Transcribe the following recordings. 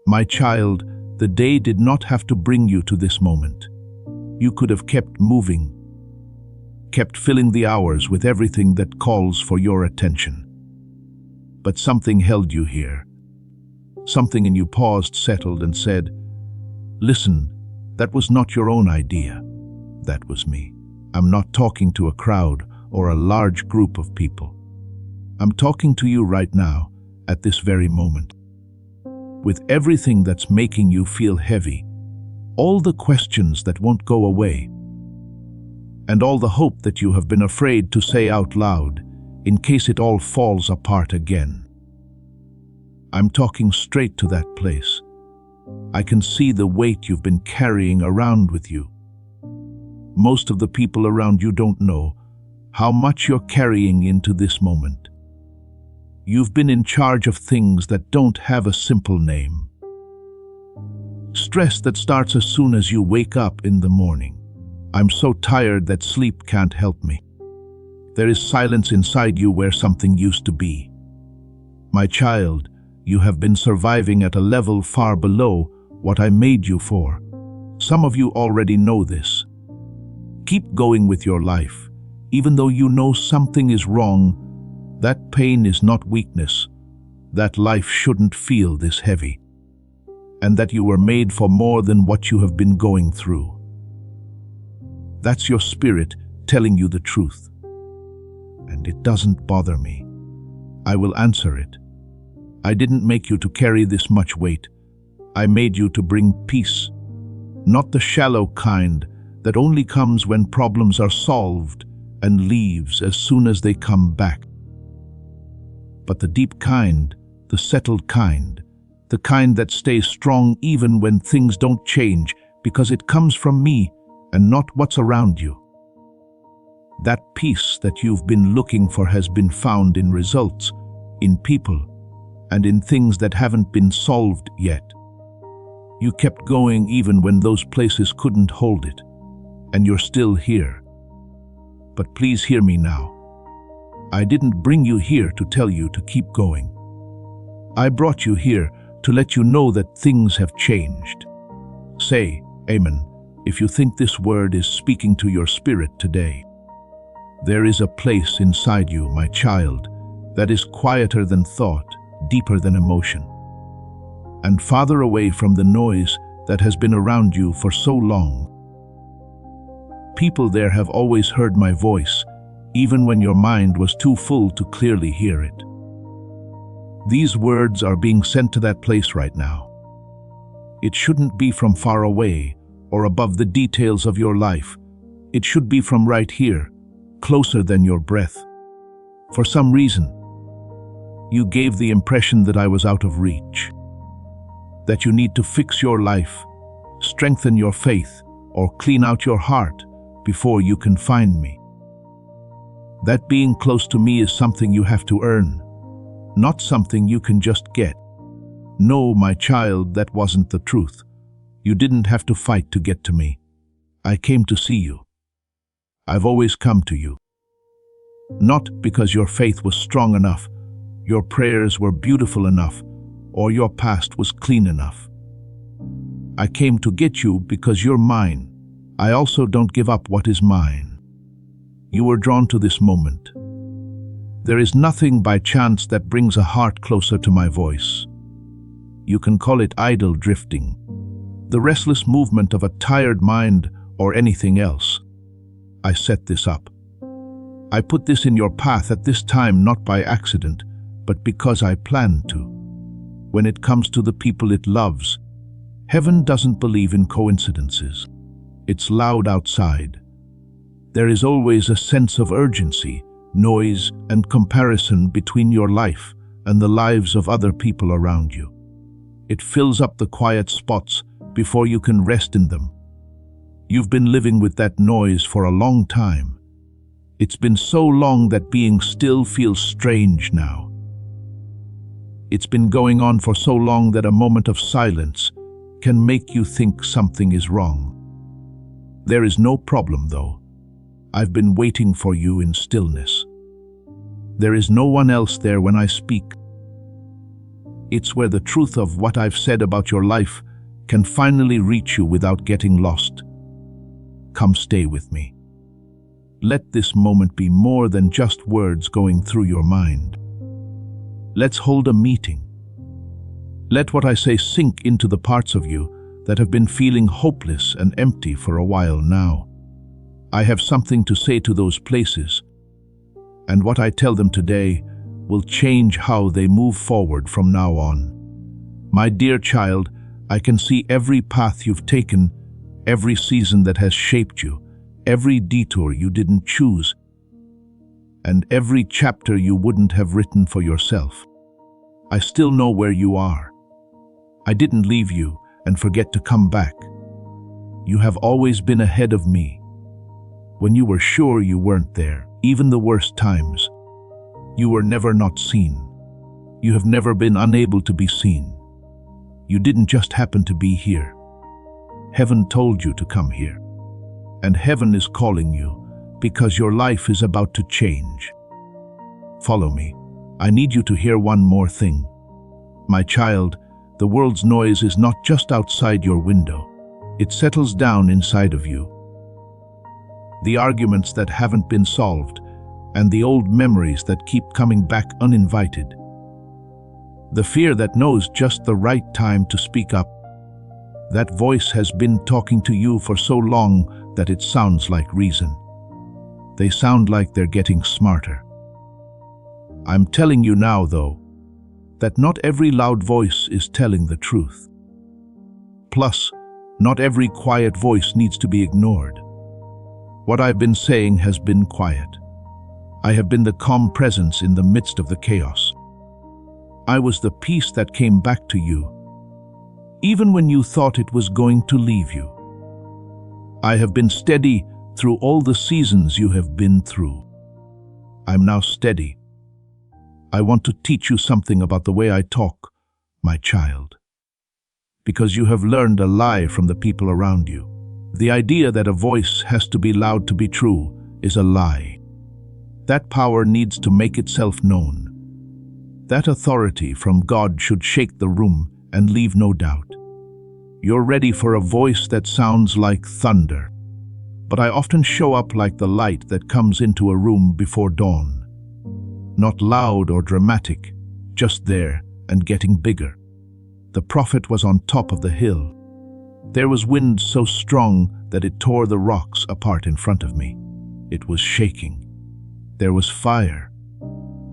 My child, the day did not have to bring you to this moment. You could have kept moving, kept filling the hours with everything that calls for your attention. But something held you here. Something in you paused, settled, and said, "Listen, that was not your own idea. That was me. I'm not talking to a crowd or a large group of people. I'm talking to you right now, at this very moment. With everything that's making you feel heavy, all the questions that won't go away, and all the hope that you have been afraid to say out loud in case it all falls apart again. I'm talking straight to that place. I can see the weight you've been carrying around with you. Most of the people around you don't know how much you're carrying into this moment. You've been in charge of things that don't have a simple name. Stress that starts as soon as you wake up in the morning. I'm so tired that sleep can't help me. There is silence inside you where something used to be. My child, you have been surviving at a level far below what I made you for. Some of you already know this. Keep going with your life, even though you know something is wrong. That pain is not weakness. That life shouldn't feel this heavy. And that you were made for more than what you have been going through. That's your spirit telling you the truth. And it doesn't bother me. I will answer it. I didn't make you to carry this much weight. I made you to bring peace. Not the shallow kind that only comes when problems are solved and leaves as soon as they come back. But the deep kind, the settled kind, the kind that stays strong even when things don't change because it comes from me and not what's around you. That peace that you've been looking for has been found in results, in people, and in things that haven't been solved yet. You kept going even when those places couldn't hold it, and you're still here. But please hear me now. I didn't bring you here to tell you to keep going. I brought you here to let you know that things have changed. Say, Amen, if you think this word is speaking to your spirit today. There is a place inside you, my child, that is quieter than thought, deeper than emotion, and farther away from the noise that has been around you for so long. People there have always heard my voice, even when your mind was too full to clearly hear it. These words are being sent to that place right now. It shouldn't be from far away or above the details of your life. It should be from right here, closer than your breath. For some reason, you gave the impression that I was out of reach, that you need to fix your life, strengthen your faith, or clean out your heart before you can find me. That being close to me is something you have to earn, not something you can just get. No, my child, that wasn't the truth. You didn't have to fight to get to me. I came to see you. I've always come to you. Not because your faith was strong enough, your prayers were beautiful enough, or your past was clean enough. I came to get you because you're mine. I also don't give up what is mine. You were drawn to this moment. There is nothing by chance that brings a heart closer to my voice. You can call it idle drifting, the restless movement of a tired mind, or anything else. I set this up. I put this in your path at this time not by accident, but because I planned to. When it comes to the people it loves, heaven doesn't believe in coincidences. It's loud outside. There is always a sense of urgency, noise, and comparison between your life and the lives of other people around you. It fills up the quiet spots before you can rest in them. You've been living with that noise for a long time. It's been so long that being still feels strange now. It's been going on for so long that a moment of silence can make you think something is wrong. There is no problem, though. I've been waiting for you in stillness. There is no one else there when I speak. It's where the truth of what I've said about your life can finally reach you without getting lost. Come stay with me. Let this moment be more than just words going through your mind. Let's hold a meeting. Let what I say sink into the parts of you that have been feeling hopeless and empty for a while now. I have something to say to those places, and what I tell them today will change how they move forward from now on. My dear child, I can see every path you've taken, every season that has shaped you, every detour you didn't choose, and every chapter you wouldn't have written for yourself. I still know where you are. I didn't leave you and forget to come back. You have always been ahead of me. When you were sure you weren't there, even the worst times, you were never not seen. You have never been unable to be seen. You didn't just happen to be here. Heaven told you to come here. And heaven is calling you because your life is about to change. Follow me. I need you to hear one more thing. My child, the world's noise is not just outside your window. It settles down inside of you. The arguments that haven't been solved, and the old memories that keep coming back uninvited. The fear that knows just the right time to speak up. That voice has been talking to you for so long that it sounds like reason. They sound like they're getting smarter. I'm telling you now, though, that not every loud voice is telling the truth. Plus, not every quiet voice needs to be ignored. What I've been saying has been quiet. I have been the calm presence in the midst of the chaos. I was the peace that came back to you, even when you thought it was going to leave you. I have been steady through all the seasons you have been through. I'm now steady. I want to teach you something about the way I talk, my child. Because you have learned a lie from the people around you. The idea that a voice has to be loud to be true is a lie. That power needs to make itself known. That authority from God should shake the room and leave no doubt. You're ready for a voice that sounds like thunder. But I often show up like the light that comes into a room before dawn. Not loud or dramatic, just there and getting bigger. The prophet was on top of the hill. There was wind so strong that it tore the rocks apart in front of me. It was shaking. There was fire.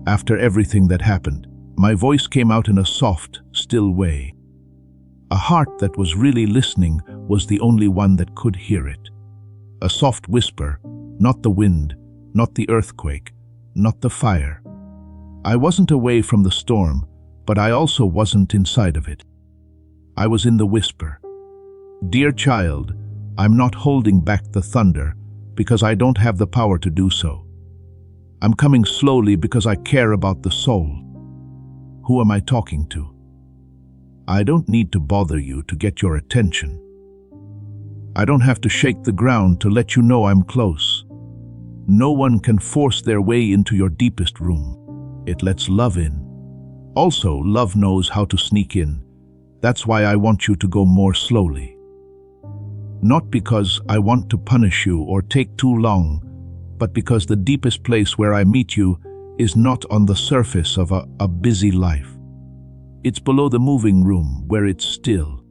After everything that happened, my voice came out in a soft, still way. A heart that was really listening was the only one that could hear it. A soft whisper, not the wind, not the earthquake, not the fire. I wasn't away from the storm, but I also wasn't inside of it. I was in the whisper. Dear child, I'm not holding back the thunder because I don't have the power to do so. I'm coming slowly because I care about the soul. Who am I talking to? I don't need to bother you to get your attention. I don't have to shake the ground to let you know I'm close. No one can force their way into your deepest room. It lets love in. Also, love knows how to sneak in. That's why I want you to go more slowly. Not because I want to punish you or take too long, but because the deepest place where I meet you is not on the surface of a busy life. It's below the moving room where it's still.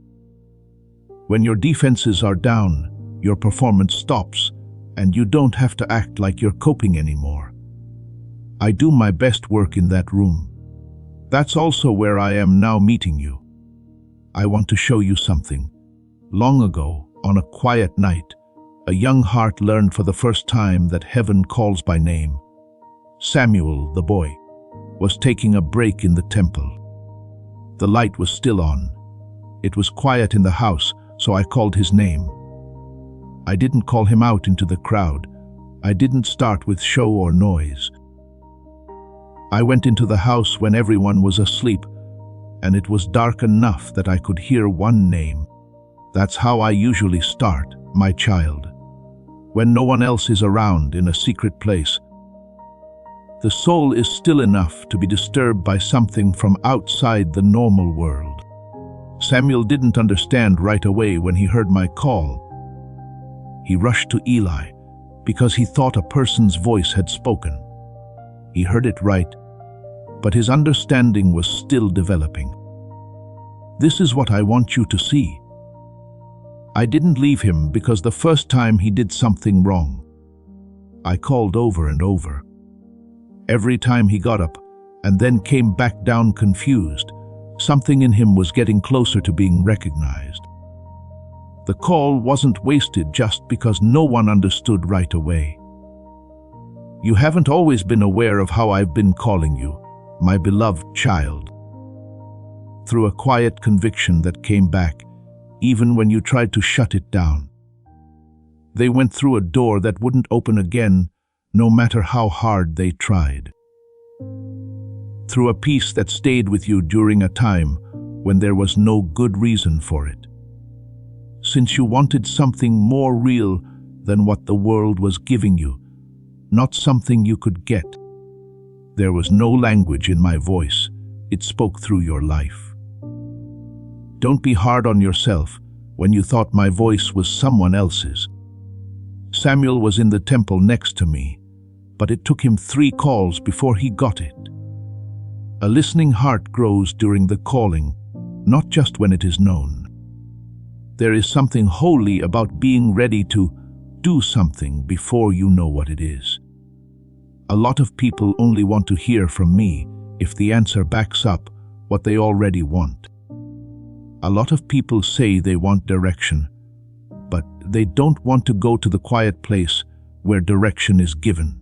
When your defenses are down, your performance stops, and you don't have to act like you're coping anymore. I do my best work in that room. That's also where I am now meeting you. I want to show you something. Long ago, on a quiet night, a young heart learned for the first time that heaven calls by name. Samuel, the boy, was taking a break in the temple. The light was still on. It was quiet in the house, so I called his name. I didn't call him out into the crowd. I didn't start with show or noise. I went into the house when everyone was asleep, and it was dark enough that I could hear one name. That's how I usually start, my child. When no one else is around in a secret place. The soul is still enough to be disturbed by something from outside the normal world. Samuel didn't understand right away when he heard my call. He rushed to Eli because he thought a person's voice had spoken. He heard it right, but his understanding was still developing. This is what I want you to see. I didn't leave him because the first time he did something wrong. I called over and over. Every time he got up and then came back down confused, something in him was getting closer to being recognized. The call wasn't wasted just because no one understood right away. You haven't always been aware of how I've been calling you, my beloved child. Through a quiet conviction that came back, even when you tried to shut it down. They went through a door that wouldn't open again, no matter how hard they tried. Through a peace that stayed with you during a time when there was no good reason for it. Since you wanted something more real than what the world was giving you, not something you could get. There was no language in my voice. It spoke through your life. Don't be hard on yourself when you thought my voice was someone else's. Samuel was in the temple next to me, but it took him 3 calls before he got it. A listening heart grows during the calling, not just when it is known. There is something holy about being ready to do something before you know what it is. A lot of people only want to hear from me if the answer backs up what they already want. A lot of people say they want direction, but they don't want to go to the quiet place where direction is given.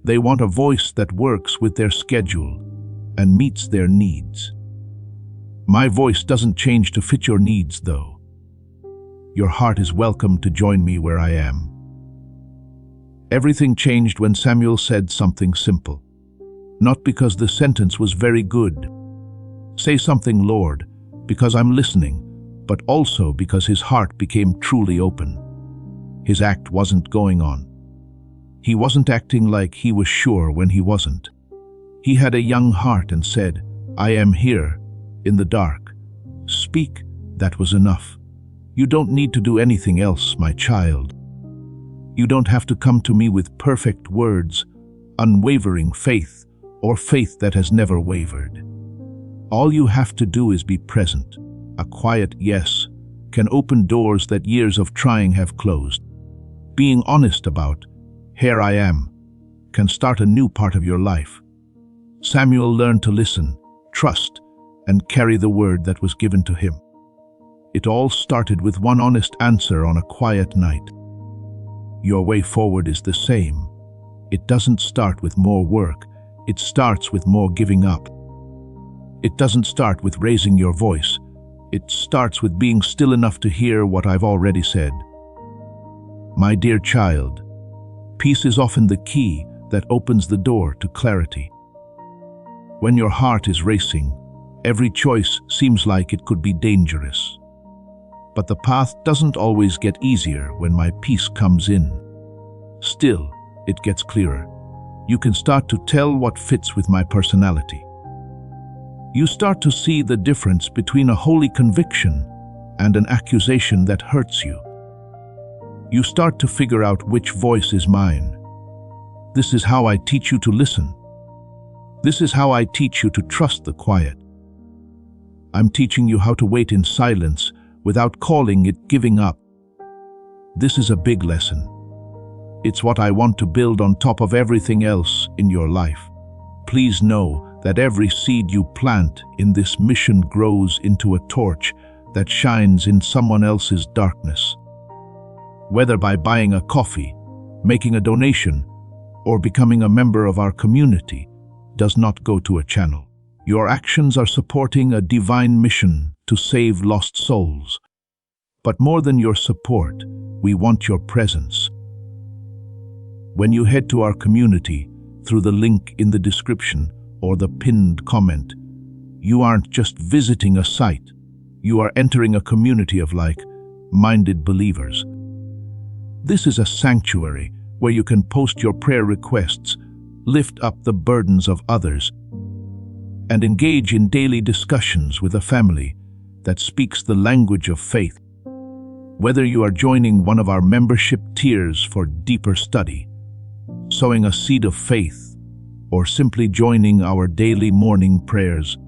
They want a voice that works with their schedule and meets their needs. My voice doesn't change to fit your needs, though. Your heart is welcome to join me where I am. Everything changed when Samuel said something simple. Not because the sentence was very good. Say something, Lord, because I'm listening, but also because his heart became truly open. His act wasn't going on. He wasn't acting like he was sure when he wasn't. He had a young heart and said, I am here, in the dark. Speak, that was enough. You don't need to do anything else, my child. You don't have to come to me with perfect words, unwavering faith, or faith that has never wavered. All you have to do is be present. A quiet yes can open doors that years of trying have closed. Being honest about, here I am, can start a new part of your life. Samuel learned to listen, trust, and carry the word that was given to him. It all started with one honest answer on a quiet night. Your way forward is the same. It doesn't start with more work. It starts with more giving up. It doesn't start with raising your voice. It starts with being still enough to hear what I've already said. My dear child, peace is often the key that opens the door to clarity. When your heart is racing, every choice seems like it could be dangerous. But the path doesn't always get easier when my peace comes in. Still, it gets clearer. You can start to tell what fits with my personality. You start to see the difference between a holy conviction and an accusation that hurts you. You start to figure out which voice is mine. This is how I teach you to listen. This is how I teach you to trust the quiet. I'm teaching you how to wait in silence without calling it giving up. This is a big lesson. It's what I want to build on top of everything else in your life. Please know that every seed you plant in this mission grows into a torch that shines in someone else's darkness. Whether by buying a coffee, making a donation, or becoming a member of our community, does not go to a channel. Your actions are supporting a divine mission to save lost souls. But more than your support, we want your presence. When you head to our community through the link in the description or the pinned comment, you aren't just visiting a site. You are entering a community of like-minded believers. This is a sanctuary where you can post your prayer requests, lift up the burdens of others, and engage in daily discussions with a family that speaks the language of faith. Whether you are joining one of our membership tiers for deeper study, sowing a seed of faith, or simply joining our daily morning prayers,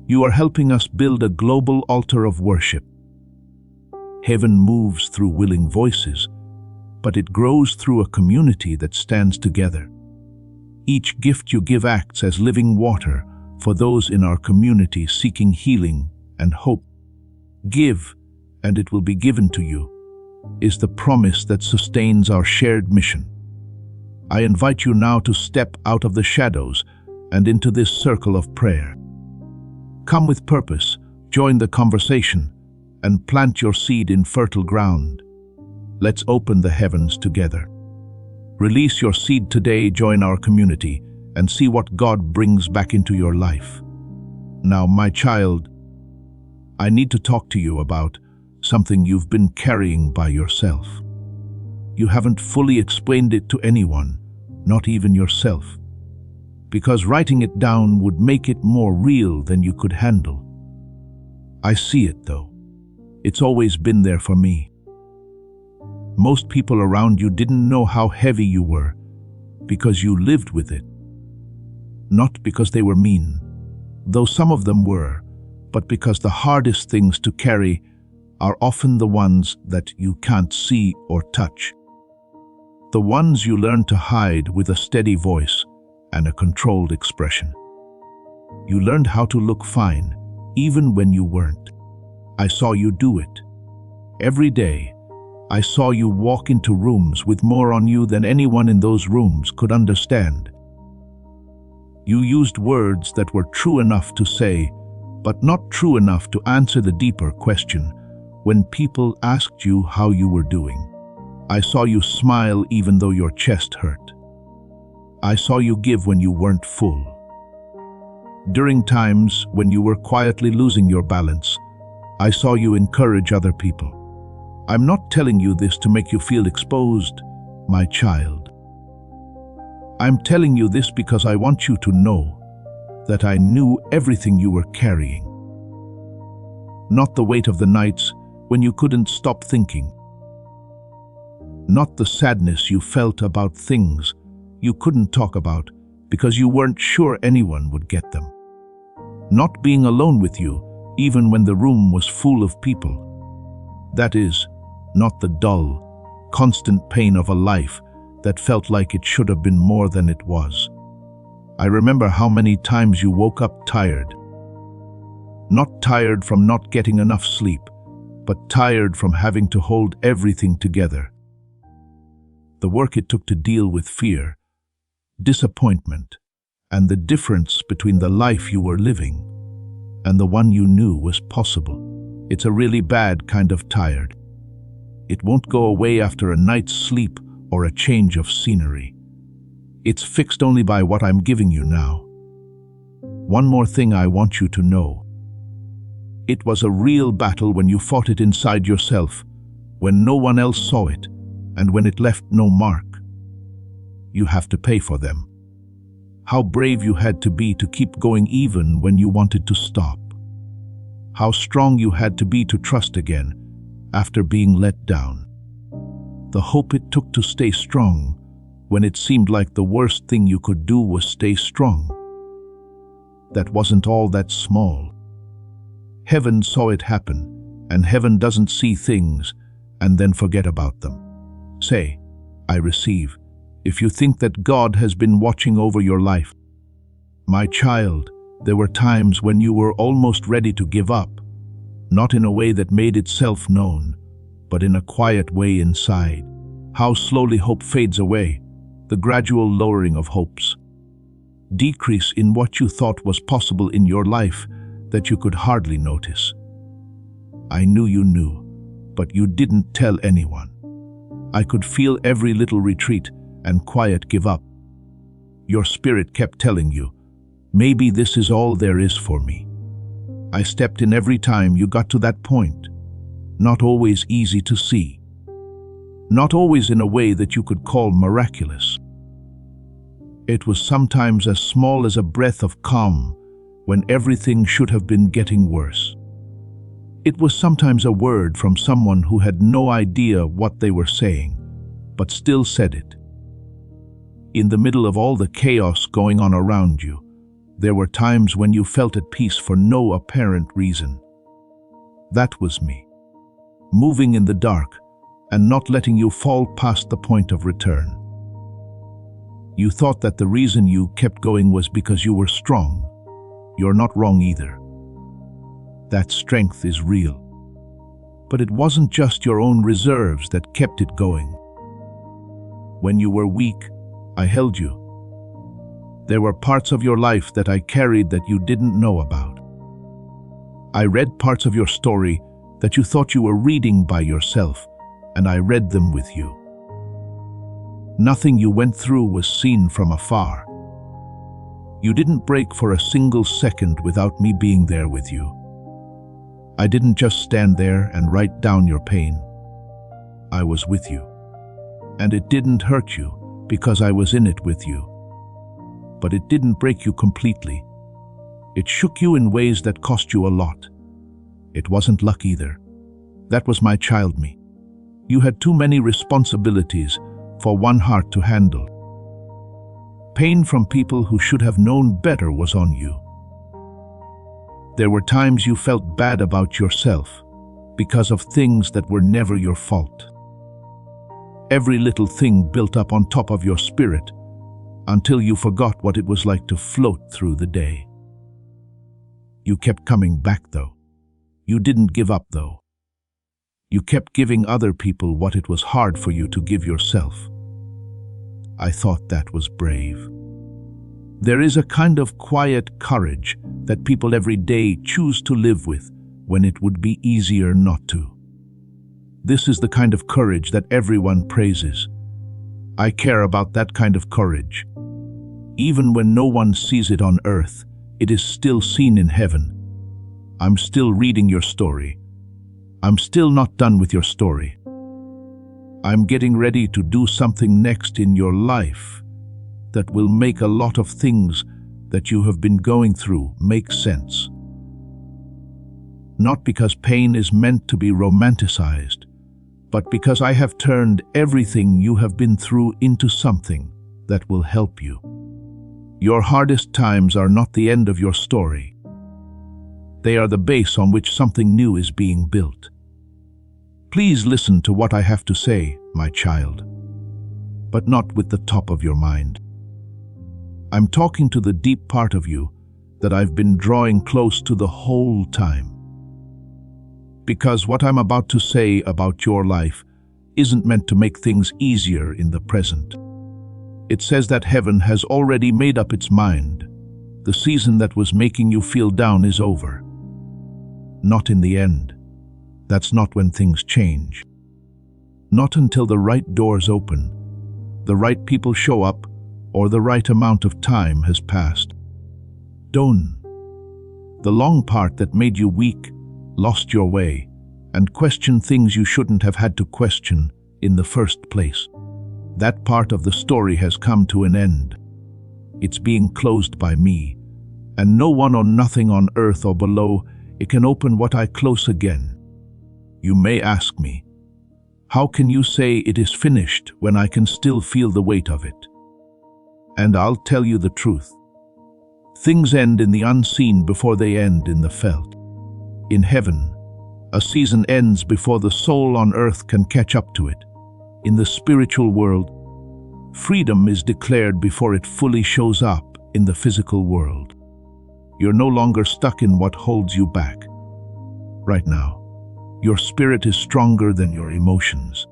you are helping us build a global altar of worship. Heaven moves through willing voices, but it grows through a community that stands together. Each gift you give acts as living water for those in our community seeking healing and hope. Give, and it will be given to you, is the promise that sustains our shared mission. I invite you now to step out of the shadows and into this circle of prayer. Come with purpose, join the conversation, and plant your seed in fertile ground. Let's open the heavens together. Release your seed today, join our community, and see what God brings back into your life. Now, my child, I need to talk to you about something you've been carrying by yourself. You haven't fully explained it to anyone, not even yourself, because writing it down would make it more real than you could handle. I see it, though. It's always been there for me. Most people around you didn't know how heavy you were because you lived with it. Not because they were mean, though some of them were, but because the hardest things to carry are often the ones that you can't see or touch. The ones you learn to hide with a steady voice and a controlled expression. You learned how to look fine, even when you weren't. I saw you do it. Every day, I saw you walk into rooms with more on you than anyone in those rooms could understand. You used words that were true enough to say, but not true enough to answer the deeper question when people asked you how you were doing. I saw you smile even though your chest hurt. I saw you give when you weren't full. During times when you were quietly losing your balance, I saw you encourage other people. I'm not telling you this to make you feel exposed, my child. I'm telling you this because I want you to know that I knew everything you were carrying. Not the weight of the nights when you couldn't stop thinking. Not the sadness you felt about things you couldn't talk about because you weren't sure anyone would get them. Not being alone with you even when the room was full of people. That is, not the dull, constant pain of a life that felt like it should have been more than it was. I remember how many times you woke up tired. Not tired from not getting enough sleep, but tired from having to hold everything together. The work it took to deal with fear, disappointment, and the difference between the life you were living and the one you knew was possible. It's a really bad kind of tired. It won't go away after a night's sleep or a change of scenery. It's fixed only by what I'm giving you now. One more thing I want you to know. It was a real battle when you fought it inside yourself, when no one else saw it, and when it left no mark. You have to pay for them. How brave you had to be to keep going even when you wanted to stop. How strong you had to be to trust again after being let down. The hope it took to stay strong when it seemed like the worst thing you could do was stay strong. That wasn't all that small. Heaven saw it happen, and heaven doesn't see things and then forget about them. Say, I receive, if you think that God has been watching over your life. My child, there were times when you were almost ready to give up, not in a way that made itself known, but in a quiet way inside. How slowly hope fades away, the gradual lowering of hopes. Decrease in what you thought was possible in your life that you could hardly notice. I knew you knew, but you didn't tell anyone. I could feel every little retreat and quiet give up. Your spirit kept telling you, maybe this is all there is for me. I stepped in every time you got to that point. Not always easy to see. Not always in a way that you could call miraculous. It was sometimes as small as a breath of calm when everything should have been getting worse. It was sometimes a word from someone who had no idea what they were saying, but still said it. In the middle of all the chaos going on around you, there were times when you felt at peace for no apparent reason. That was me, moving in the dark and not letting you fall past the point of return. You thought that the reason you kept going was because you were strong. You're not wrong either. That strength is real. But it wasn't just your own reserves that kept it going. When you were weak, I held you. There were parts of your life that I carried that you didn't know about. I read parts of your story that you thought you were reading by yourself, and I read them with you. Nothing you went through was seen from afar. You didn't break for a single second without me being there with you. I didn't just stand there and write down your pain. I was with you. And it didn't hurt you because I was in it with you. But it didn't break you completely. It shook you in ways that cost you a lot. It wasn't luck either. That was my child me. You had too many responsibilities for one heart to handle. Pain from people who should have known better was on you. There were times you felt bad about yourself because of things that were never your fault. Every little thing built up on top of your spirit until you forgot what it was like to float through the day. You kept coming back though. You didn't give up though. You kept giving other people what it was hard for you to give yourself. I thought that was brave. There is a kind of quiet courage that people every day choose to live with when it would be easier not to. This is the kind of courage that everyone praises. I care about that kind of courage. Even when no one sees it on earth, it is still seen in heaven. I'm still reading your story. I'm still not done with your story. I'm getting ready to do something next in your life that will make a lot of things that you have been going through make sense. Not because pain is meant to be romanticized, but because I have turned everything you have been through into something that will help you. Your hardest times are not the end of your story. They are the base on which something new is being built. Please listen to what I have to say, my child, but not with the top of your mind. I'm talking to the deep part of you that I've been drawing close to the whole time. Because what I'm about to say about your life isn't meant to make things easier in the present. It says that heaven has already made up its mind. The season that was making you feel down is over. Not in the end. That's not when things change. Not until the right doors open, the right people show up, or the right amount of time has passed. Don't. The long part that made you weak, lost your way, and questioned things you shouldn't have had to question in the first place. That part of the story has come to an end. It's being closed by me, and no one or nothing on earth or below it can open what I close again. You may ask me, how can you say it is finished when I can still feel the weight of it? And I'll tell you the truth. Things end in the unseen before they end in the felt. In heaven, a season ends before the soul on earth can catch up to it. In the spiritual world, freedom is declared before it fully shows up in the physical world. You're no longer stuck in what holds you back. Right now, your spirit is stronger than your emotions.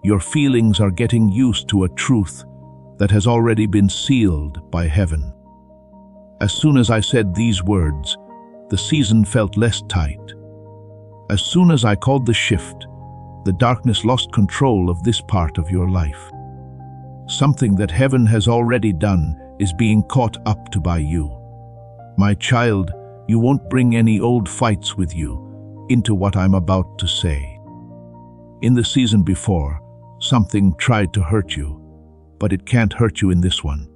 Your feelings are getting used to a truth that has already been sealed by heaven. As soon as I said these words, the season felt less tight. As soon as I called the shift, the darkness lost control of this part of your life. Something that heaven has already done is being caught up to by you. My child, you won't bring any old fights with you into what I'm about to say. In the season before, something tried to hurt you, but it can't hurt you in this one.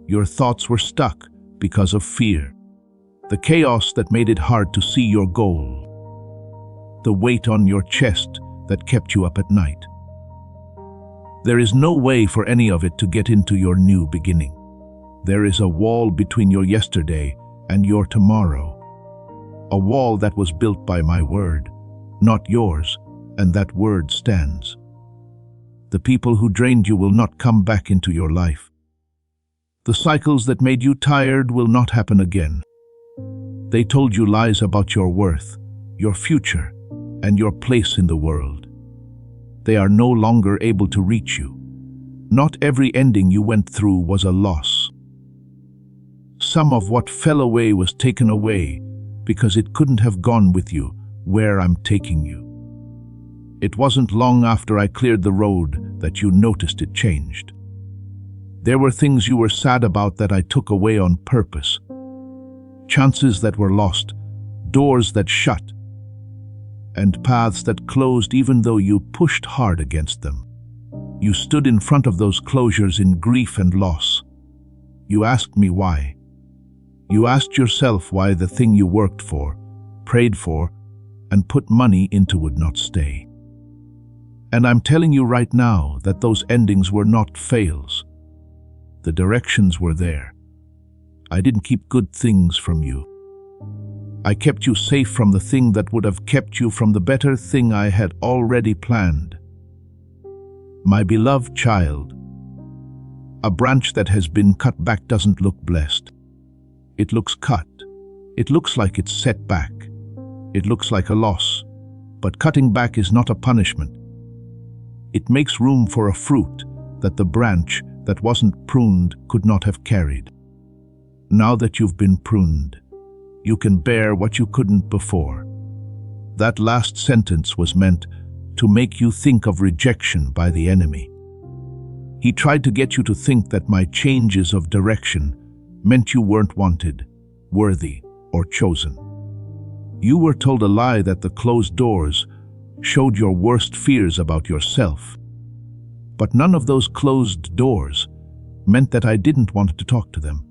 Your thoughts were stuck because of fear. The chaos that made it hard to see your goal. The weight on your chest that kept you up at night. There is no way for any of it to get into your new beginning. There is a wall between your yesterday and your tomorrow. A wall that was built by my word, not yours, and that word stands. The people who drained you will not come back into your life. The cycles that made you tired will not happen again. They told you lies about your worth, your future, and your place in the world. They are no longer able to reach you. Not every ending you went through was a loss. Some of what fell away was taken away because it couldn't have gone with you where I'm taking you. It wasn't long after I cleared the road that you noticed it changed. There were things you were sad about that I took away on purpose. Chances that were lost, doors that shut, and paths that closed even though you pushed hard against them. You stood in front of those closures in grief and loss. You asked me why. You asked yourself why the thing you worked for, prayed for, and put money into would not stay. And I'm telling you right now that those endings were not fails. The directions were there. I didn't keep good things from you. I kept you safe from the thing that would have kept you from the better thing I had already planned. My beloved child, a branch that has been cut back doesn't look blessed. It looks cut. It looks like it's set back. It looks like a loss. But cutting back is not a punishment. It makes room for a fruit that the branch that wasn't pruned could not have carried. Now that you've been pruned, you can bear what you couldn't before. That last sentence was meant to make you think of rejection by the enemy. He tried to get you to think that my changes of direction meant you weren't wanted, worthy, or chosen. You were told a lie that the closed doors showed your worst fears about yourself. But none of those closed doors meant that I didn't want to talk to them.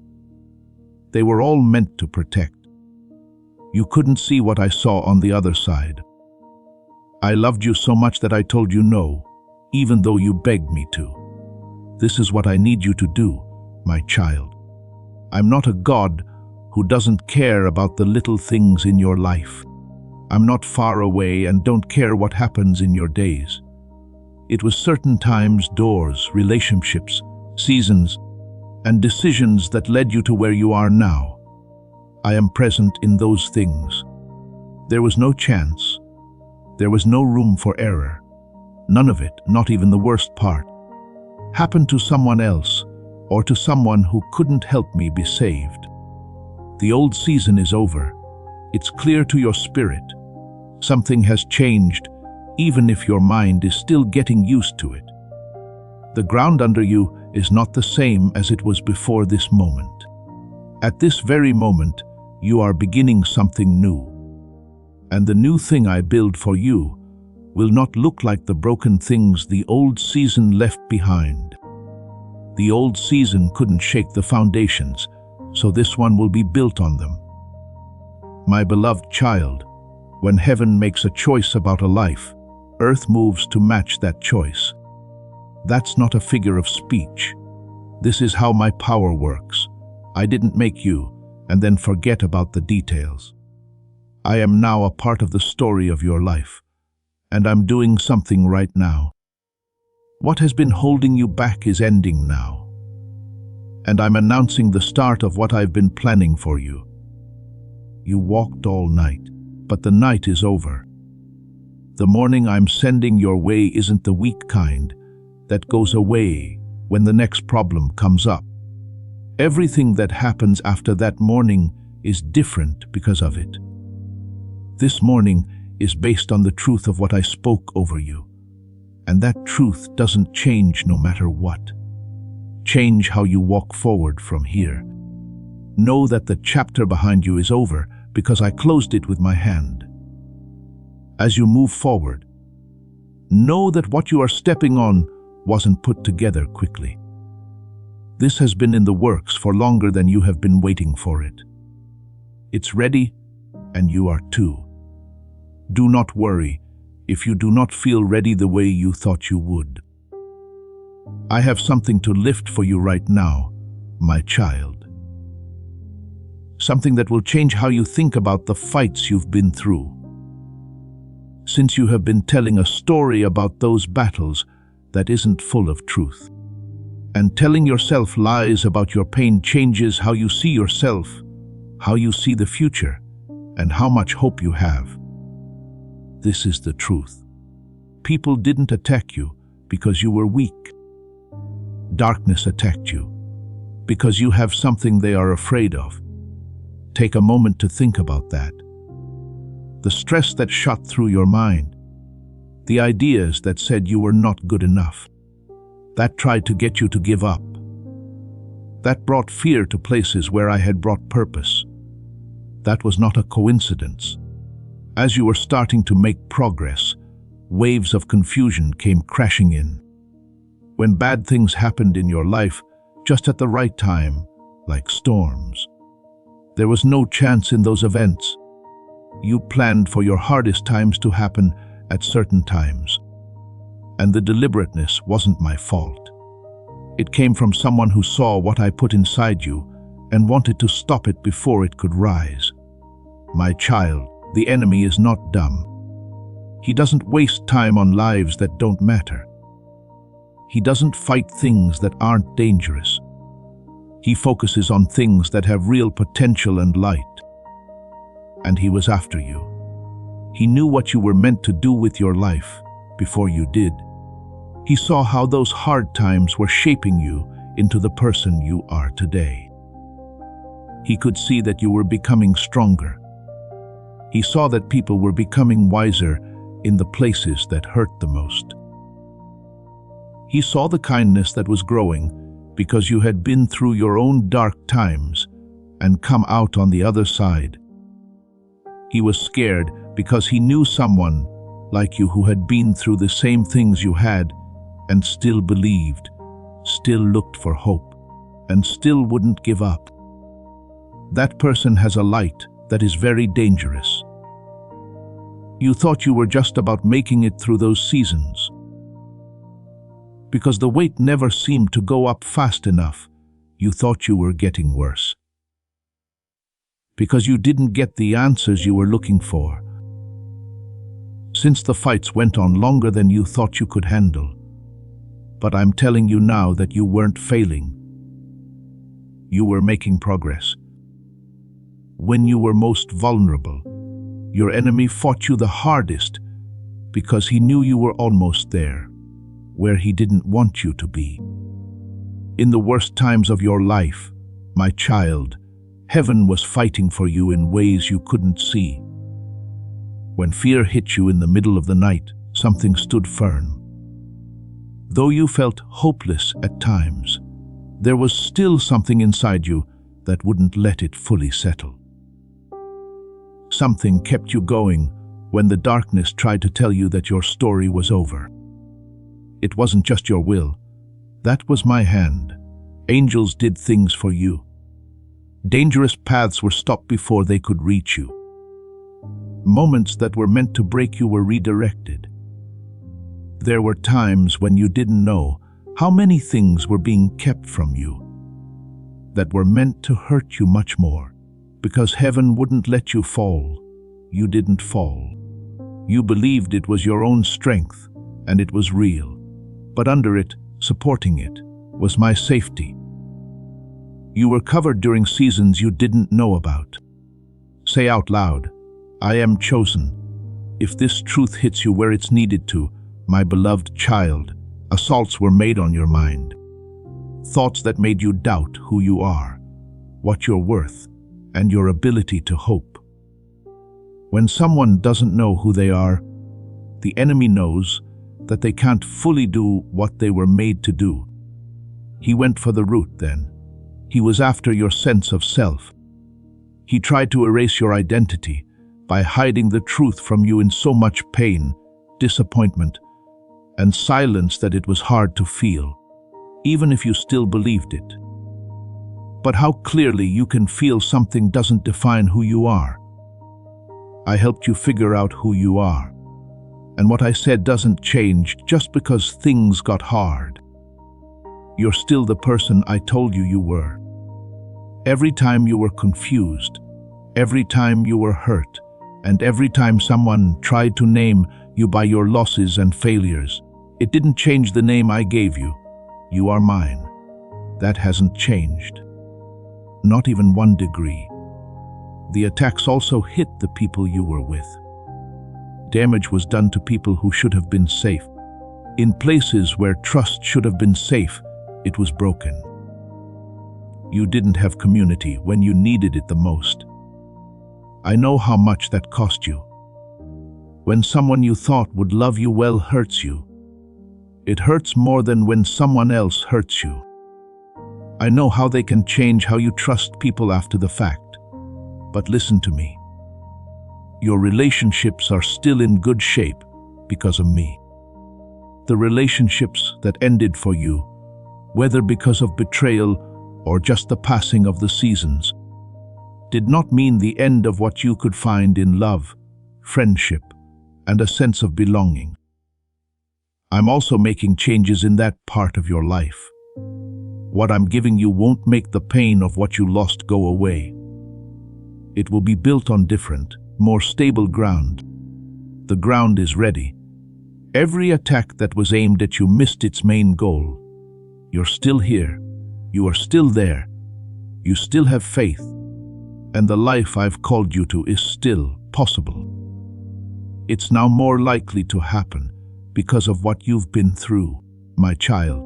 They were all meant to protect. You couldn't see what I saw on the other side. I loved you so much that I told you no, even though you begged me to. This is what I need you to do, my child. I'm not a God who doesn't care about the little things in your life. I'm not far away and don't care what happens in your days. It was certain times, doors, relationships, seasons, and decisions that led you to where you are now. I am present in those things. There was no chance. There was no room for error. None of it, not even the worst part, happened to someone else or to someone who couldn't help me be saved. The old season is over. It's clear to your spirit. Something has changed, even if your mind is still getting used to it. The ground under you is not the same as it was before this moment. At this very moment, you are beginning something new. And the new thing I build for you will not look like the broken things the old season left behind. The old season couldn't shake the foundations, so this one will be built on them. My beloved child, when heaven makes a choice about a life, earth moves to match that choice. That's not a figure of speech. This is how my power works. I didn't make you and then forget about the details. I am now a part of the story of your life, and I'm doing something right now. What has been holding you back is ending now, and I'm announcing the start of what I've been planning for you. You walked all night, but the night is over. The morning I'm sending your way isn't the weak kind that goes away when the next problem comes up. Everything that happens after that morning is different because of it. This morning is based on the truth of what I spoke over you, and that truth doesn't change no matter what. Change how you walk forward from here. Know that the chapter behind you is over because I closed it with my hand. As you move forward, know that what you are stepping on wasn't put together quickly. This has been in the works for longer than you have been waiting for it. It's ready, and you are too. Do not worry if you do not feel ready the way you thought you would. I have something to lift for you right now, my child. Something that will change how you think about the fights you've been through. Since you have been telling a story about those battles that isn't full of truth. And telling yourself lies about your pain changes how you see yourself, how you see the future, and how much hope you have. This is the truth. People didn't attack you because you were weak. Darkness attacked you because you have something they are afraid of. Take a moment to think about that. The stress that shot through your mind, the ideas that said you were not good enough, that tried to get you to give up, that brought fear to places where I had brought purpose. That was not a coincidence. As you were starting to make progress, waves of confusion came crashing in. When bad things happened in your life, just at the right time, like storms. There was no chance in those events. You planned for your hardest times to happen at certain times. And the deliberateness wasn't my fault. It came from someone who saw what I put inside you and wanted to stop it before it could rise. My child, the enemy is not dumb. He doesn't waste time on lives that don't matter. He doesn't fight things that aren't dangerous. He focuses on things that have real potential and light. And he was after you. He knew what you were meant to do with your life before you did. He saw how those hard times were shaping you into the person you are today. He could see that you were becoming stronger. He saw that people were becoming wiser in the places that hurt the most. He saw the kindness that was growing because you had been through your own dark times and come out on the other side. He was scared because he knew someone like you who had been through the same things you had and still believed, still looked for hope, and still wouldn't give up. That person has a light that is very dangerous. You thought you were just about making it through those seasons. Because the weight never seemed to go up fast enough, you thought you were getting worse. Because you didn't get the answers you were looking for. Since the fights went on longer than you thought you could handle. But I'm telling you now that you weren't failing. You were making progress. When you were most vulnerable, your enemy fought you the hardest because he knew you were almost there, where he didn't want you to be. In the worst times of your life, my child, heaven was fighting for you in ways you couldn't see. When fear hit you in the middle of the night, something stood firm. Though you felt hopeless at times, there was still something inside you that wouldn't let it fully settle. Something kept you going when the darkness tried to tell you that your story was over. It wasn't just your will. That was my hand. Angels did things for you. Dangerous paths were stopped before they could reach you. Moments that were meant to break you were redirected. There were times when you didn't know how many things were being kept from you that were meant to hurt you much more. Because heaven wouldn't let you fall, you didn't fall. You believed it was your own strength, and it was real. But under it, supporting it, was my safety. You were covered during seasons you didn't know about. Say out loud, I am chosen. If this truth hits you where it's needed to, my beloved child, assaults were made on your mind. Thoughts that made you doubt who you are, what you're worth, and your ability to hope. When someone doesn't know who they are, the enemy knows that they can't fully do what they were made to do. He went for the root then. He was after your sense of self. He tried to erase your identity by hiding the truth from you in so much pain, disappointment, and silence that it was hard to feel, even if you still believed it. but how clearly you can feel something doesn't define who you are. I helped you figure out who you are. And what I said doesn't change just because things got hard. You're still the person I told you you were. Every time you were confused, every time you were hurt, and every time someone tried to name you by your losses and failures, it didn't change the name I gave you. You are mine. That hasn't changed. Not even 1 degree. The attacks also hit the people you were with. Damage was done to people who should have been safe. In places where trust should have been safe, it was broken. You didn't have community when you needed it the most. I know how much that cost you. When someone you thought would love you well hurts you, it hurts more than when someone else hurts you. I know how they can change how you trust people after the fact. But listen to me. Your relationships are still in good shape because of me. The relationships that ended for you, whether because of betrayal or just the passing of the seasons, did not mean the end of what you could find in love, friendship, and a sense of belonging. I'm also making changes in that part of your life. What I'm giving you won't make the pain of what you lost go away. It will be built on different, more stable ground. The ground is ready. Every attack that was aimed at you missed its main goal. You're still here. You are still there. You still have faith. And the life I've called you to is still possible. It's now more likely to happen because of what you've been through, my child.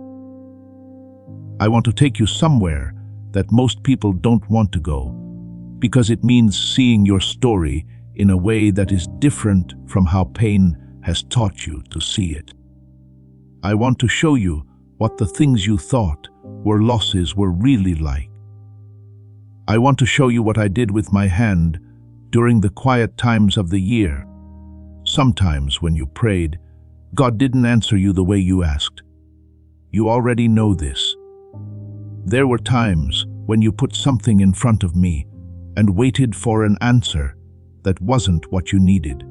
I want to take you somewhere that most people don't want to go, because it means seeing your story in a way that is different from how pain has taught you to see it. I want to show you what the things you thought were losses were really like. I want to show you what I did with my hand during the quiet times of the year. Sometimes when you prayed, God didn't answer you the way you asked. You already know this. There were times when you put something in front of me and waited for an answer that wasn't what you needed.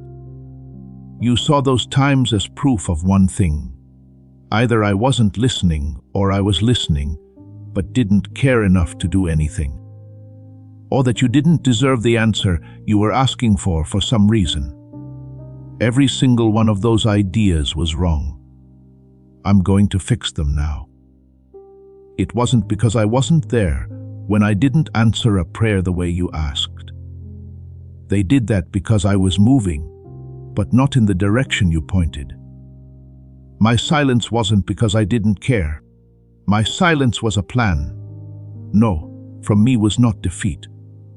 You saw those times as proof of one thing. Either I wasn't listening or I was listening, but didn't care enough to do anything. Or that you didn't deserve the answer you were asking for some reason. Every single one of those ideas was wrong. I'm going to fix them now. It wasn't because I wasn't there when I didn't answer a prayer the way you asked. They did that because I was moving, but not in the direction you pointed. My silence wasn't because I didn't care. My silence was a plan. No, from me was not defeat.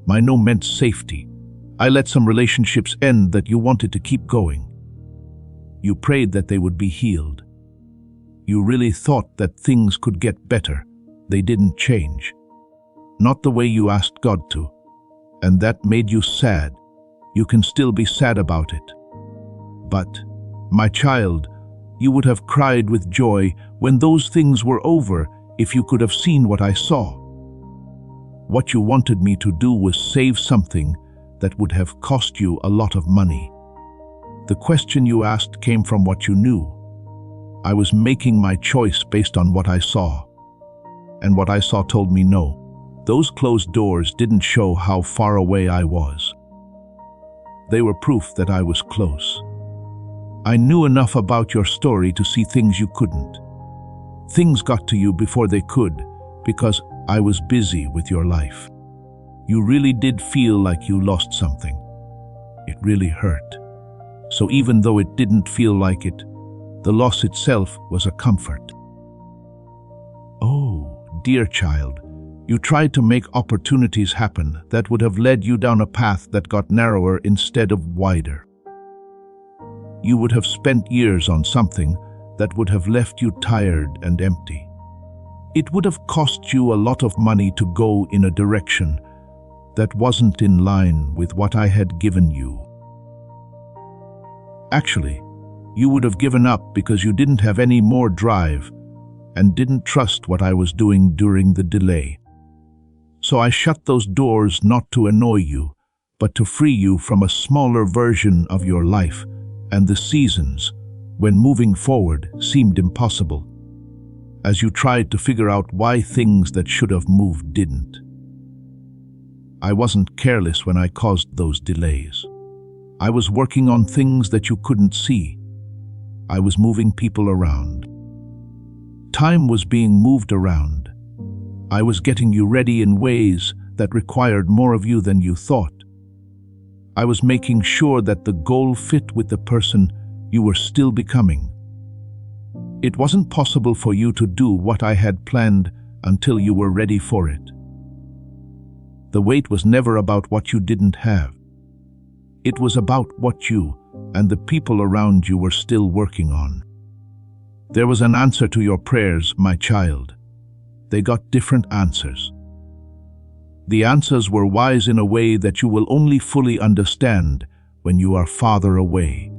My no meant safety. I let some relationships end that you wanted to keep going. You prayed that they would be healed. You really thought that things could get better. They didn't change. Not the way you asked God to. And that made you sad. You can still be sad about it. But, my child, you would have cried with joy when those things were over if you could have seen what I saw. What you wanted me to do was save something that would have cost you a lot of money. The question you asked came from what you knew. I was making my choice based on what I saw. And what I saw told me no. Those closed doors didn't show how far away I was. They were proof that I was close. I knew enough about your story to see things you couldn't. Things got to you before they could, because I was busy with your life. You really did feel like you lost something. It really hurt. So even though it didn't feel like it, the loss itself was a comfort. Oh, dear child, you tried to make opportunities happen that would have led you down a path that got narrower instead of wider. You would have spent years on something that would have left you tired and empty. It would have cost you a lot of money to go in a direction that wasn't in line with what I had given you. Actually, you would have given up because you didn't have any more drive and didn't trust what I was doing during the delay. So I shut those doors not to annoy you, but to free you from a smaller version of your life and the seasons when moving forward seemed impossible, as you tried to figure out why things that should have moved didn't. I wasn't careless when I caused those delays. I was working on things that you couldn't see. I was moving people around. Time was being moved around. I was getting you ready in ways that required more of you than you thought. I was making sure that the goal fit with the person you were still becoming. It wasn't possible for you to do what I had planned until you were ready for it. The wait was never about what you didn't have. It was about what you and the people around you were still working on. There was an answer to your prayers, my child. They got different answers. The answers were wise in a way that you will only fully understand when you are farther away.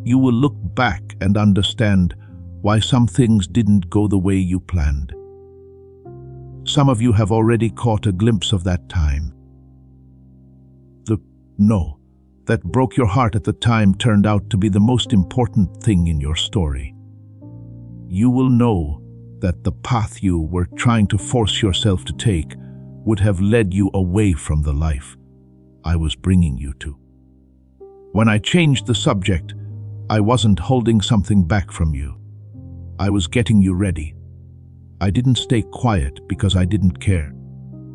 You will look back and understand why some things didn't go the way you planned. Some of you have already caught a glimpse of that time. The no that broke your heart at the time turned out to be the most important thing in your story. You will know that the path you were trying to force yourself to take would have led you away from the life I was bringing you to. When I changed the subject, I wasn't holding something back from you. I was getting you ready. I didn't stay quiet because I didn't care.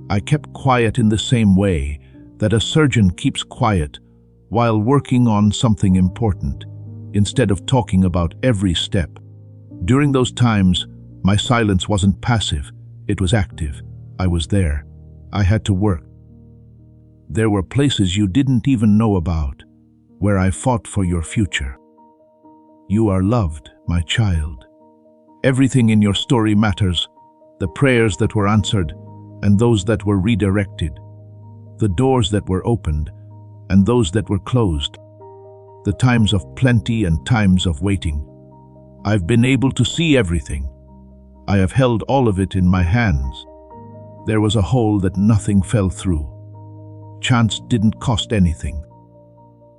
I kept quiet in the same way that a surgeon keeps quiet while working on something important, instead of talking about every step. During those times, my silence wasn't passive, it was active. I was there. I had to work. There were places you didn't even know about, where I fought for your future. You are loved, my child. Everything in your story matters, the prayers that were answered and those that were redirected, the doors that were opened and those that were closed, the times of plenty and times of waiting. I've been able to see everything. I have held all of it in my hands. There was a hole that nothing fell through. Chance didn't cost anything.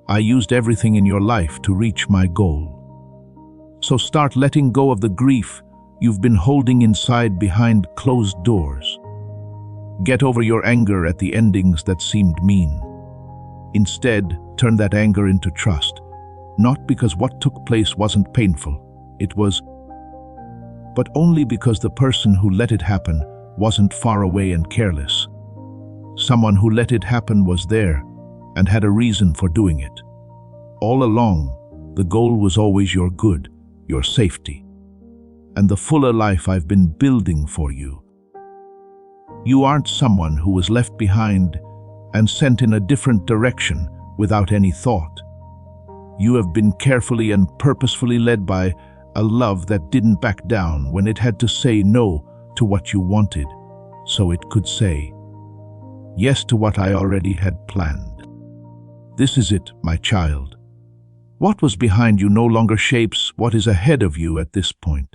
I used everything in your life to reach my goal. So start letting go of the grief you've been holding inside behind closed doors. Get over your anger at the endings that seemed mean. Instead, turn that anger into trust, not because what took place wasn't painful, it was, but only because the person who let it happen wasn't far away and careless. Someone who let it happen was there and had a reason for doing it. All along, the goal was always your good, your safety, and the fuller life I've been building for you. You aren't someone who was left behind and sent in a different direction without any thought. You have been carefully and purposefully led by a love that didn't back down when it had to say no to what you wanted, so it could say yes to what I already had planned. This is it, my child. What was behind you no longer shapes what is ahead of you at this point.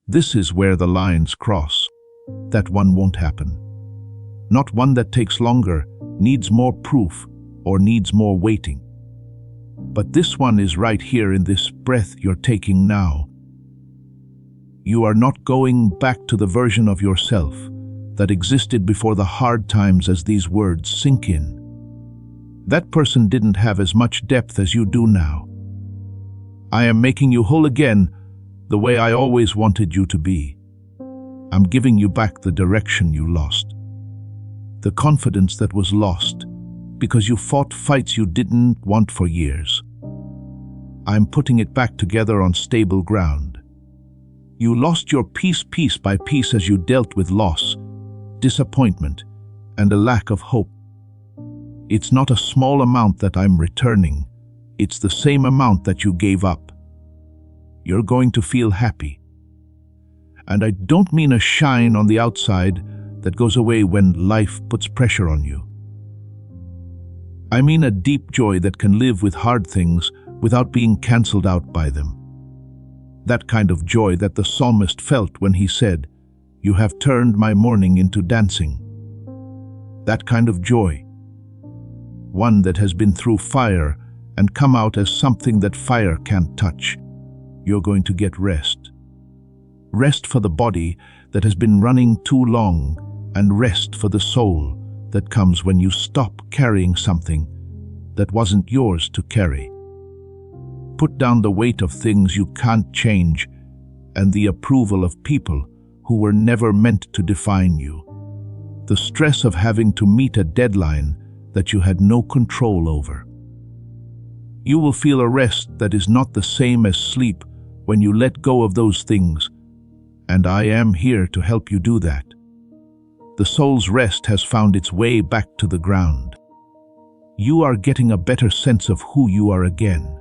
This is where the lines cross. That one won't happen. Not one that takes longer, needs more proof, or needs more waiting. But this one is right here in this breath you're taking now. You are not going back to the version of yourself that existed before the hard times as these words sink in. That person didn't have as much depth as you do now. I am making you whole again, the way I always wanted you to be. I'm giving you back the direction you lost. The confidence that was lost because you fought fights you didn't want for years. I'm putting it back together on stable ground. You lost your peace piece by piece as you dealt with loss, disappointment, and a lack of hope. It's not a small amount that I'm returning. It's the same amount that you gave up. You're going to feel happy. And I don't mean a shine on the outside that goes away when life puts pressure on you. I mean a deep joy that can live with hard things without being cancelled out by them. That kind of joy that the psalmist felt when he said, "You have turned my mourning into dancing." That kind of joy. One that has been through fire and come out as something that fire can't touch. You're going to get rest. Rest for the body that has been running too long, and rest for the soul that comes when you stop carrying something that wasn't yours to carry. Put down the weight of things you can't change and the approval of people who were never meant to define you. The stress of having to meet a deadline that you had no control over. You will feel a rest that is not the same as sleep when you let go of those things, and I am here to help you do that. The soul's rest has found its way back to the ground. You are getting a better sense of who you are again.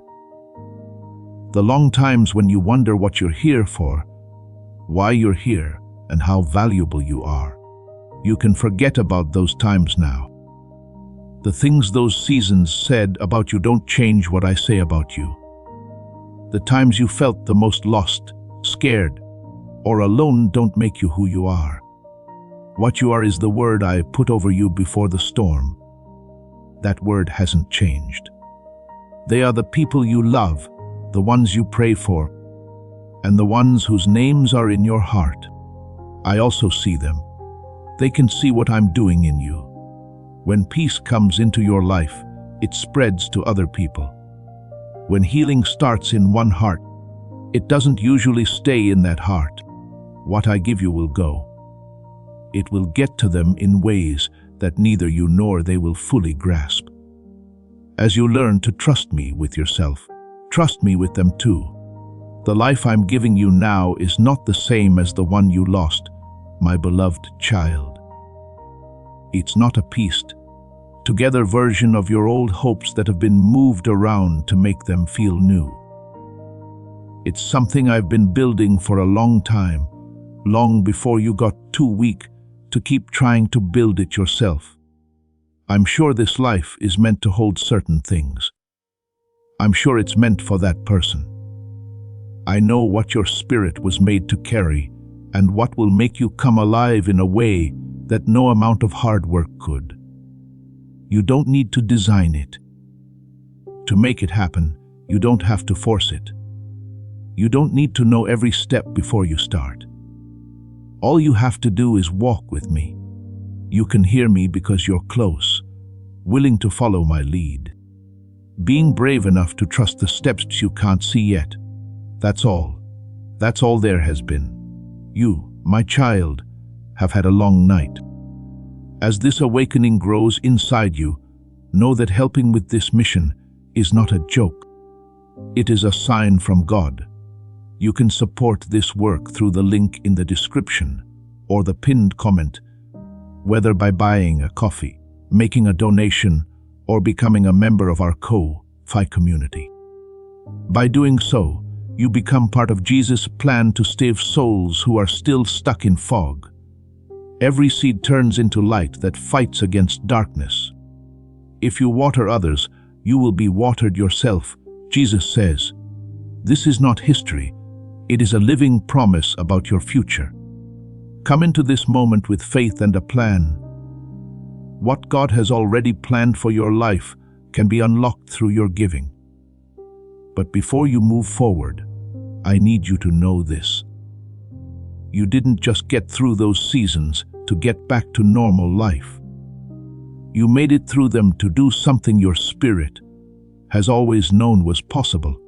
The long times when you wonder what you're here for, why you're here, and how valuable you are. You can forget about those times now. The things those seasons said about you don't change what I say about you. The times you felt the most lost, scared, or alone don't make you who you are. What you are is the word I put over you before the storm. That word hasn't changed. They are the people you love, the ones you pray for, and the ones whose names are in your heart. I also see them. They can see what I'm doing in you. When peace comes into your life, it spreads to other people. When healing starts in one heart, it doesn't usually stay in that heart. What I give you will go. It will get to them in ways that neither you nor they will fully grasp. As you learn to trust me with yourself, trust me with them too. The life I'm giving you now is not the same as the one you lost, my beloved child. It's not a pieced together version of your old hopes that have been moved around to make them feel new. It's something I've been building for a long time, long before you got too weak to keep trying to build it yourself. I'm sure this life is meant to hold certain things. I'm sure it's meant for that person. I know what your spirit was made to carry and what will make you come alive in a way that no amount of hard work could. You don't need to design it. To make it happen, you don't have to force it. You don't need to know every step before you start. All you have to do is walk with me. You can hear me because you're close, willing to follow my lead. Being brave enough to trust the steps you can't see yet. That's all. That's all there has been. You, my child, have had a long night. As this awakening grows inside you, know that helping with this mission is not a joke. It is a sign from God. You can support this work through the link in the description or the pinned comment, whether by buying a coffee, making a donation, or becoming a member of our Ko-Fi community. By doing so, you become part of Jesus' plan to save souls who are still stuck in fog. Every seed turns into light that fights against darkness. If you water others, you will be watered yourself, Jesus says. This is not history. It is a living promise about your future. Come into this moment with faith and a plan. What God has already planned for your life can be unlocked through your giving. But before you move forward, I need you to know this. You didn't just get through those seasons to get back to normal life. You made it through them to do something your spirit has always known was possible.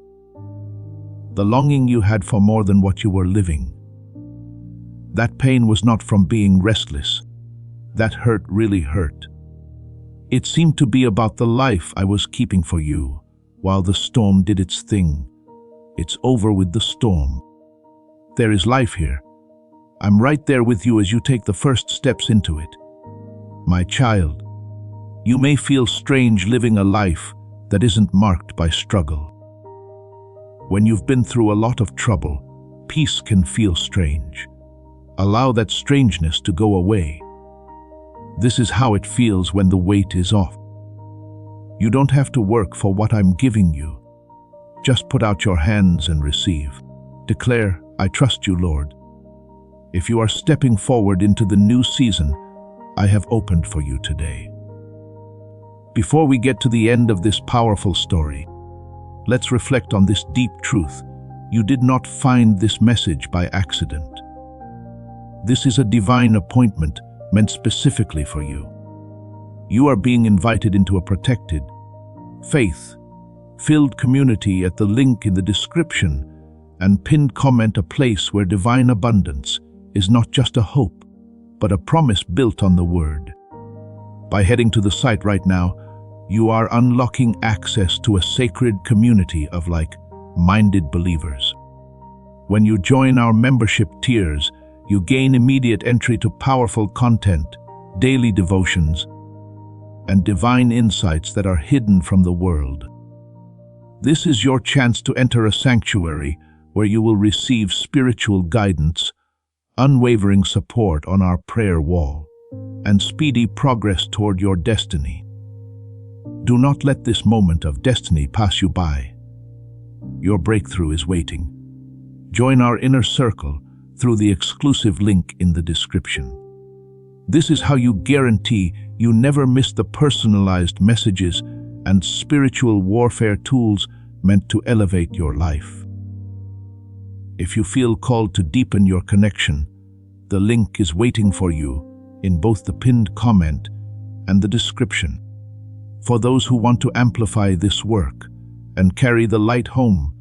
The longing you had for more than what you were living. That pain was not from being restless. That hurt really hurt. It seemed to be about the life I was keeping for you, while the storm did its thing. It's over with the storm. There is life here. I'm right there with you as you take the first steps into it. My child, you may feel strange living a life that isn't marked by struggle. When you've been through a lot of trouble, peace can feel strange. Allow that strangeness to go away. This is how it feels when the weight is off. You don't have to work for what I'm giving you. Just put out your hands and receive. Declare, I trust you, Lord. If you are stepping forward into the new season, I have opened for you today. Before we get to the end of this powerful story, let's reflect on this deep truth. You did not find this message by accident. This is a divine appointment meant specifically for you. You are being invited into a protected, faith-filled community at the link in the description and pinned comment, a place where divine abundance is not just a hope, but a promise built on the Word. By heading to the site right now, you are unlocking access to a sacred community of like-minded believers. When you join our membership tiers, you gain immediate entry to powerful content, daily devotions, and divine insights that are hidden from the world. This is your chance to enter a sanctuary where you will receive spiritual guidance, unwavering support on our prayer wall, and speedy progress toward your destiny. Do not let this moment of destiny pass you by. Your breakthrough is waiting. Join our inner circle through the exclusive link in the description. This is how you guarantee you never miss the personalized messages and spiritual warfare tools meant to elevate your life. If you feel called to deepen your connection, the link is waiting for you in both the pinned comment and the description. For those who want to amplify this work and carry the light home,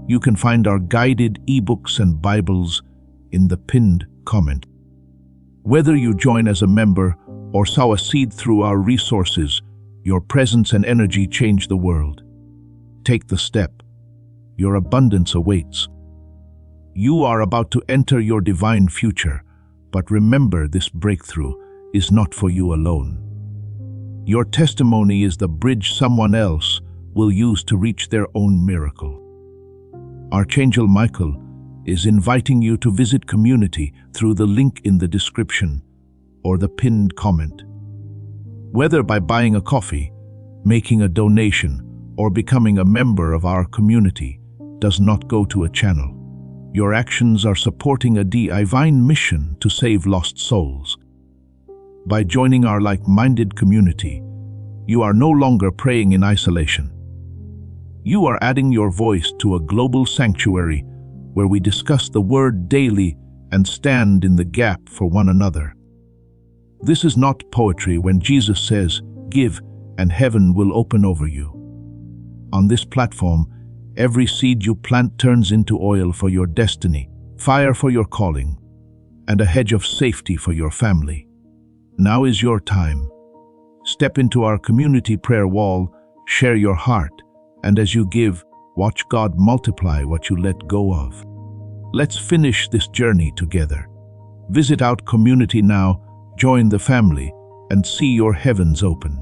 you can find our guided ebooks and Bibles in the pinned comment. Whether you join as a member or sow a seed through our resources, your presence and energy change the world. Take the step. Your abundance awaits. You are about to enter your divine future, but remember, this breakthrough is not for you alone. Your testimony is the bridge someone else will use to reach their own miracle. Archangel Michael is inviting you to visit community through the link in the description or the pinned comment. Whether by buying a coffee, making a donation, or becoming a member of our community does not go to a channel. Your actions are supporting a divine mission to save lost souls. By joining our like-minded community, you are no longer praying in isolation. You are adding your voice to a global sanctuary where we discuss the Word daily and stand in the gap for one another. This is not poetry when Jesus says, "Give, and heaven will open over you." On this platform, every seed you plant turns into oil for your destiny, fire for your calling, and a hedge of safety for your family. Now is your time. Step into our community prayer wall, share your heart, and as you give, watch God multiply what you let go of. Let's finish this journey together. Visit our community now, join the family, and see your heavens open.